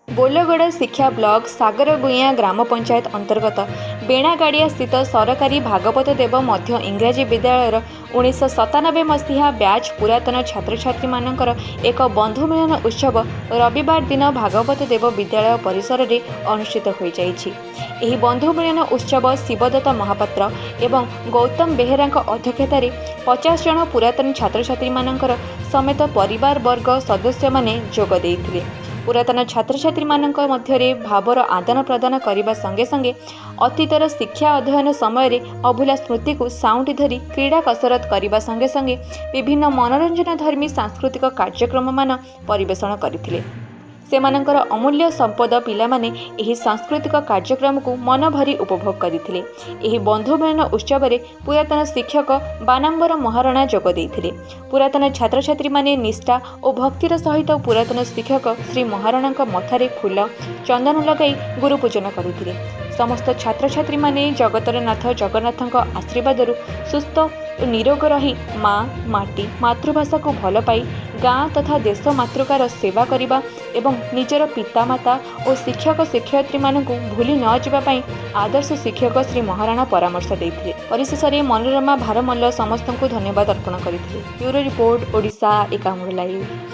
बोलगड़ शिक्षा ब्लॉक सागर गुइया ग्राम पंचायत अंतर्गत बेणागाड़िया स्थित सरकारी भागवत देव मध्य इंग्राजी विद्यालय 1997 मसीहा बैच पुरातन छात्र छात्री मानकर एक बंधु मिलन उत्सव रविवार दिन भागवत देव विद्यालय परिसर में अनुष्ठित हो जाइछि। एही बंधु मिलन उत्सव शिवदत्त महापात्र एवं गौतम बेहेरा अध्यक्षतार 50 जन पुरातन छात्र छात्री मानकर समेत परिवार वर्ग सदस्य माने जोग देइथिले। पुरातन छात्र छात्री मानक मध्यरे भावर आदान प्रदान करने संगे संगे अतीतर शिक्षा अध्ययन समय अभूला स्मृति को साउंटी धरी क्रीड़ा कसरत करने संगे संगे विभिन्न मनोरंजन धर्मी सांस्कृतिक कार्यक्रम मान परिवेषण करथिले। सेमानंकर अमूल्य संपद पिला माने एही सांस्कृतिक कार्यक्रम को मन भरी उपभोग करथिले। एही बंधु मिलन उत्सव रे पुरातन शिक्षक बानांबर महाराणा जोग देइथिले। पुरातन छात्र छात्री माने निष्ठा और भक्तिर सहित पुरातन शिक्षक श्री महाराणा मथारे फूल चंदन लगाई गुरु पूजन करुथिले। समस्त छात्र छात्री माने जगतर नाथ जगन्नाथ आशीर्वाद सुस्थ निरोग रही माँ माटी मातृभाषा को भल पाई गाँ तथा देश मातृकार सेवा करने एवं निजर पितामाता और शिक्षक शिक्षयित्री मानक भूली न जावाई आदर्श शिक्षक श्री महाराणा परामर्श देते। परिशेष में मनोरमा भारमल्ल समस्त को धन्यवाद अर्पण करते। Bureau report Odisha Ekamra live.